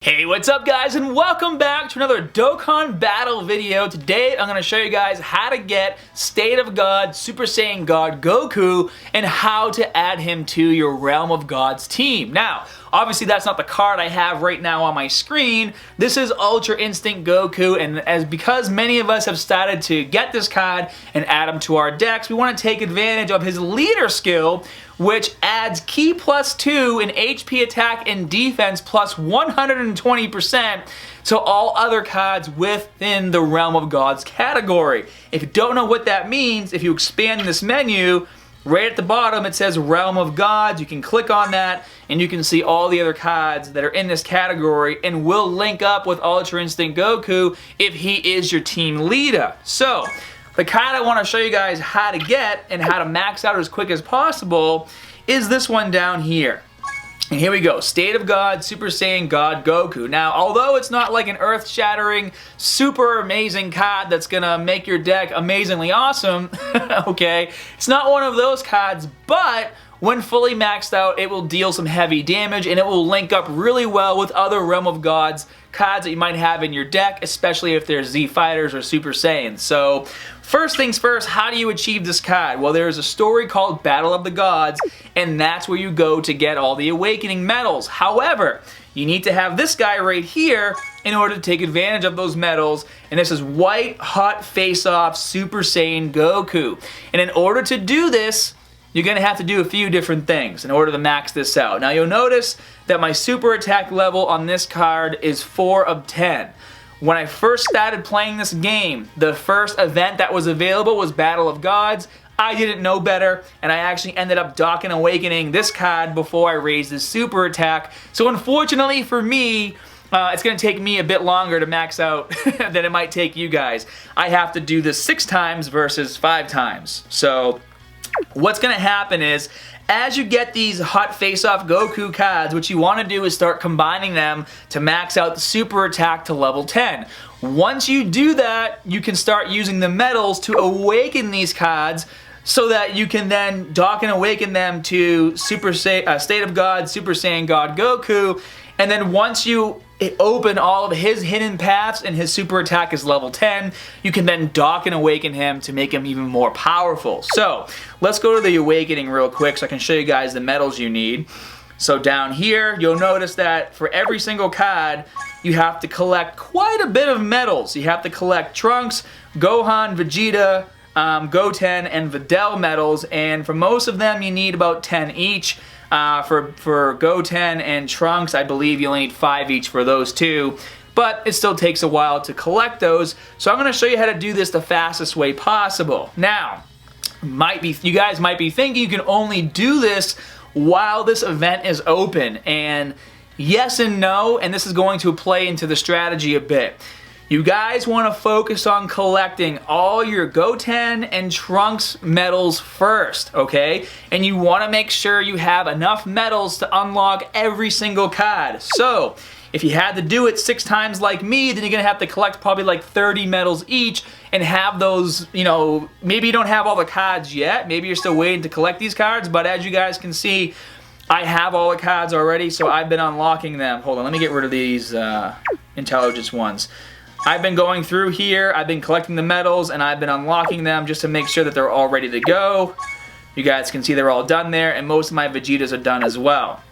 Hey, what's up guys, and welcome back to another Dokkan battle video. Today I'm going to show you guys how to get State of God Super Saiyan God Goku and how to add him to your Realm of Gods team. Now, obviously that's not the card I have right now on my screen. This is Ultra Instinct Goku, and because many of us have started to get this card and add him to our decks, we want to take advantage of his leader skill, which adds Ki +2 in HP attack and defense plus 120% to all other cards within the Realm of Gods category. If you don't know what that means, if you expand this menu, right at the bottom it says Realm of Gods. You can click on that and you can see all the other cards that are in this category and will link up with Ultra Instinct Goku if he is your team leader. So, the card I want to show you guys how to get and how to max out as quick as possible is this one down here. And here we go, State of God Super Saiyan God Goku. Now, although it's not like an earth-shattering, super amazing card that's gonna make your deck amazingly awesome, okay, it's not one of those cards, but when fully maxed out, it will deal some heavy damage and it will link up really well with other Realm of Gods cards that you might have in your deck, especially if they're Z Fighters or Super Saiyans. So, first things first, how do you achieve this card? Well, there's a story called Battle of the Gods, and that's where you go to get all the Awakening medals. However, you need to have this guy right here in order to take advantage of those medals, and this is White Hot Face-Off Super Saiyan Goku. And in order to do this, you're going to have to do a few different things in order to max this out. Now, you'll notice that my super attack level on this card is 4 of 10. When I first started playing this game, the first event that was available was Battle of Gods. I didn't know better, and I actually ended up Dokkan Awakening this card before I raised his super attack. So unfortunately for me, it's going to take me a bit longer to max out than it might take you guys. I have to do this 6 times versus 5 times. So what's going to happen is, as you get these Hot Face-Off Goku cards, what you want to do is start combining them to max out the super attack to level 10. Once you do that, you can start using the medals to awaken these cards so that you can then dock and awaken them to State of God Super Saiyan God Goku. And then once you open all of his hidden paths and his super attack is level 10, you can then dock and awaken him to make him even more powerful. So, let's go to the awakening real quick so I can show you guys the medals you need. So down here, you'll notice that for every single card, you have to collect quite a bit of medals. You have to collect Trunks, Gohan, Vegeta, Goten, and Videl medals, and for most of them you need about 10 each. For Goten and Trunks, I believe you only need 5 each for those two, but it still takes a while to collect those, so I'm going to show you how to do this the fastest way possible. Now, you guys might be thinking you can only do this while this event is open, and yes and no, and this is going to play into the strategy a bit. You guys want to focus on collecting all your Goten and Trunks medals first, okay? And you want to make sure you have enough medals to unlock every single card. So, if you had to do it 6 times like me, then you're going to have to collect probably like 30 medals each and have those, you know, maybe you don't have all the cards yet. Maybe you're still waiting to collect these cards, but as you guys can see, I have all the cards already, so I've been unlocking them. Hold on, let me get rid of these intelligence ones. I've been going through here, I've been collecting the medals, and I've been unlocking them just to make sure that they're all ready to go. You guys can see they're all done there, and most of my Vegetas are done as well.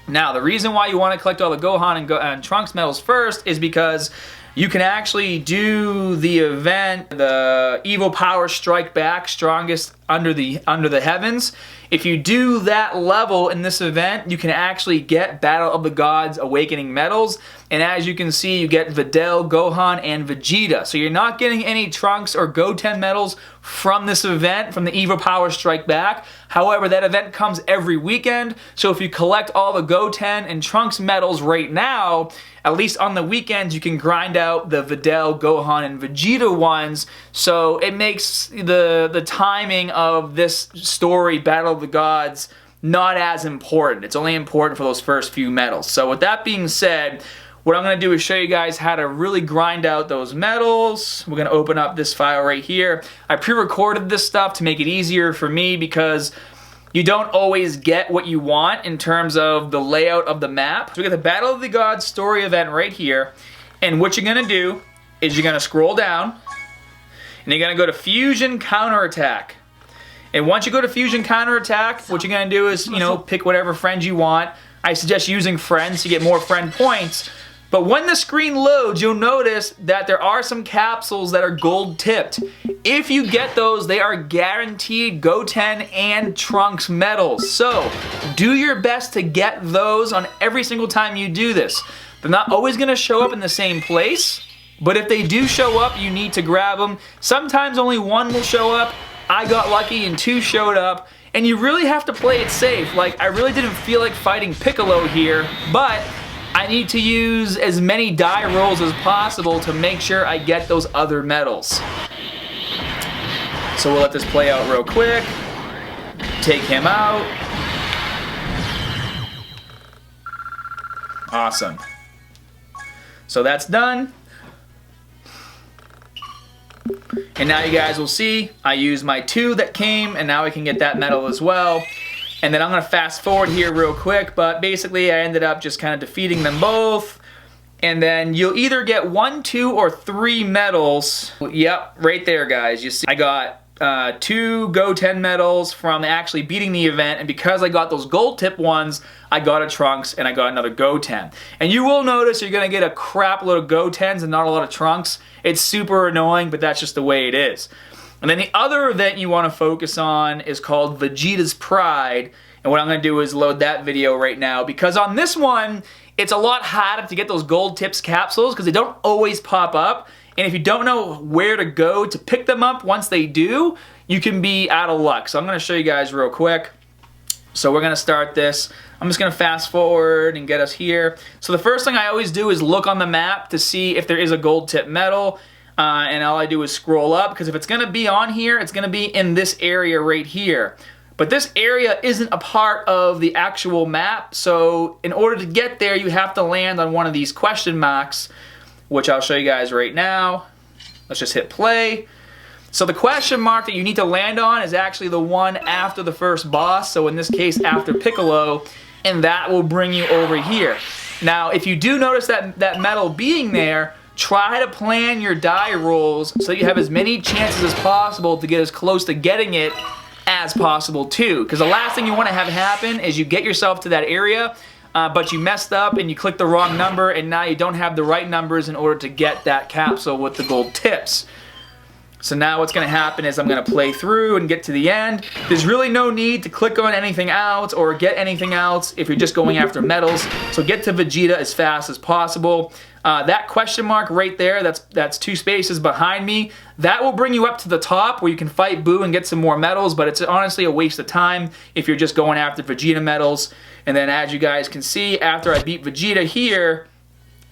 Now, the reason why you want to collect all the Gohan and Trunks medals first is because you can actually do the event, the Evil Power Strike Back, Strongest Under the Heavens. If you do that level in this event, you can actually get Battle of the Gods Awakening medals. And as you can see, you get Videl, Gohan, and Vegeta. So you're not getting any Trunks or Goten medals from this event, from the Evil Power Strike Back. However, that event comes every weekend. So if you collect all the Goten and Trunks medals right now, at least on the weekends, you can grind out the Videl, Gohan, and Vegeta ones. So it makes the timing of this story, Battle of the Gods, not as important. It's only important for those first few medals. So with that being said, what I'm going to do is show you guys how to really grind out those medals. We're going to open up this file right here. I pre-recorded this stuff to make it easier for me because you don't always get what you want in terms of the layout of the map. So we got the Battle of the Gods story event right here. And what you're going to do is you're going to scroll down. And you're going to go to Fusion Counterattack. And once you go to Fusion Counterattack, what you're going to do is, you know, pick whatever friends you want. I suggest using friends to get more friend points. But when the screen loads, you'll notice that there are some capsules that are gold tipped. If you get those, they are guaranteed Goten and Trunks medals. So do your best to get those on every single time you do this. They're not always going to show up in the same place, but if they do show up, you need to grab them. Sometimes only one will show up. I got lucky and 2 showed up, and you really have to play it safe. Like, I really didn't feel like fighting Piccolo here, but I need to use as many die rolls as possible to make sure I get those other medals. So we'll let this play out real quick. Take him out. Awesome. So that's done. And now you guys will see I used my 2 that came, and now I can get that medal as well. And then I'm going to fast forward here real quick, but basically I ended up just kind of defeating them both. And then you'll either get 1, 2, or 3 medals. Yep, right there, guys. You see, I got 2 Goten medals from actually beating the event, and because I got those gold tip ones, I got a Trunks and I got another Goten. And you will notice you're going to get a crap load of Gotens and not a lot of Trunks. It's super annoying, but that's just the way it is. And then the other event you want to focus on is called Vegeta's Pride. And what I'm going to do is load that video right now, because on this one, it's a lot harder to get those gold tips capsules because they don't always pop up. And if you don't know where to go to pick them up once they do, you can be out of luck. So I'm going to show you guys real quick. So we're going to start this. I'm just going to fast forward and get us here. So the first thing I always do is look on the map to see if there is a gold tip medal. And all I do is scroll up, because if it's going to be on here, it's going to be in this area right here. But this area isn't a part of the actual map, so in order to get there, you have to land on one of these question marks, which I'll show you guys right now. Let's just hit play. So the question mark that you need to land on is actually the one after the first boss, so in this case after Piccolo, and that will bring you over here. Now, if you do notice that medal being there, try to plan your die rolls so you have as many chances as possible to get as close to getting it as possible too. Because the last thing you want to have happen is you get yourself to that area, but you messed up and you clicked the wrong number, and now you don't have the right numbers in order to get that capsule with the gold tips. So now what's going to happen is I'm going to play through and get to the end. There's really no need to click on anything else or get anything else if you're just going after medals. So get to Vegeta as fast as possible. That question mark right there, that's 2 spaces behind me. That will bring you up to the top where you can fight Boo and get some more medals, but it's honestly a waste of time if you're just going after Vegeta medals. And then as you guys can see, after I beat Vegeta here,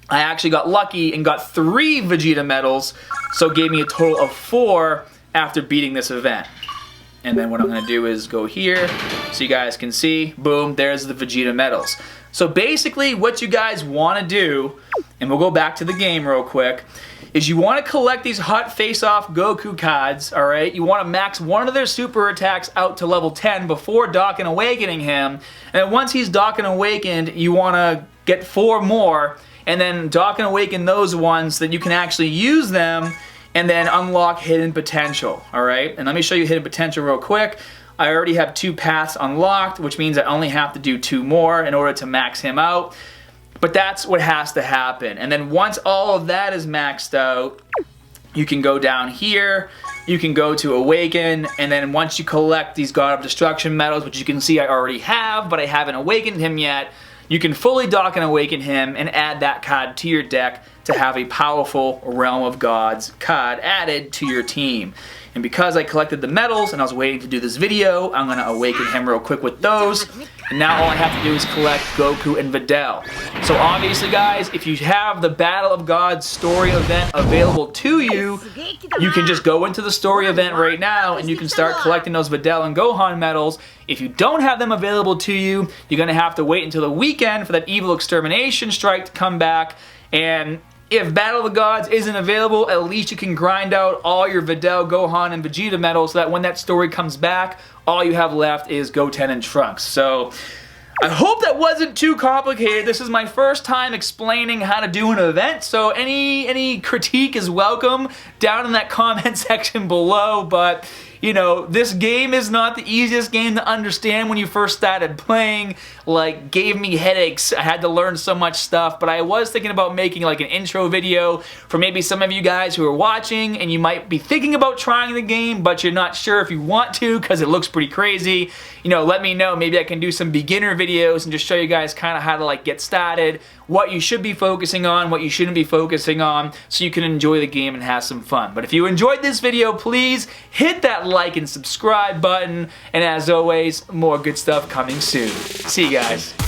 I actually got lucky and got 3 Vegeta medals, so it gave me a total of 4 after beating this event. And then what I'm going to do is go here so you guys can see, boom, there's the Vegeta medals. So basically what you guys want to do, and we'll go back to the game real quick, is you want to collect these Hot Face-Off Goku cards, alright? You want to max one of their super attacks out to level 10 before Dokkan Awakening him, and then once he's Dokkan Awakened, you want to get 4 more, and then Dokkan Awaken those ones so that you can actually use them and then unlock Hidden Potential, alright? And let me show you Hidden Potential real quick. I already have 2 paths unlocked, which means I only have to do 2 more in order to max him out. But that's what has to happen. And then once all of that is maxed out, you can go down here, you can go to Awaken, and then once you collect these God of Destruction medals, which you can see I already have, but I haven't awakened him yet, you can fully Dokkan Awaken him and add that card to your deck to have a powerful Realm of Gods card added to your team. And because I collected the medals and I was waiting to do this video, I'm going to awaken him real quick with those. And now all I have to do is collect Goku and Videl. So obviously guys, if you have the Battle of Gods story event available to you, you can just go into the story event right now and you can start collecting those Videl and Gohan medals. If you don't have them available to you, you're going to have to wait until the weekend for that Evil Extermination Strike to come back. And if Battle of the Gods isn't available, at least you can grind out all your Videl, Gohan, and Vegeta medals so that when that story comes back, all you have left is Goten and Trunks. So I hope that wasn't too complicated. This is my first time explaining how to do an event, so any critique is welcome down in that comment section below. But you know, this game is not the easiest game to understand when you first started playing. Like, gave me headaches. I had to learn so much stuff, but I was thinking about making like an intro video for maybe some of you guys who are watching and you might be thinking about trying the game, but you're not sure if you want to because it looks pretty crazy. You know, let me know. Maybe I can do some beginner videos and just show you guys kind of how to like get started, what you should be focusing on, what you shouldn't be focusing on, so you can enjoy the game and have some fun. But if you enjoyed this video, please hit that like and subscribe button, and as always, more good stuff coming soon. See you guys.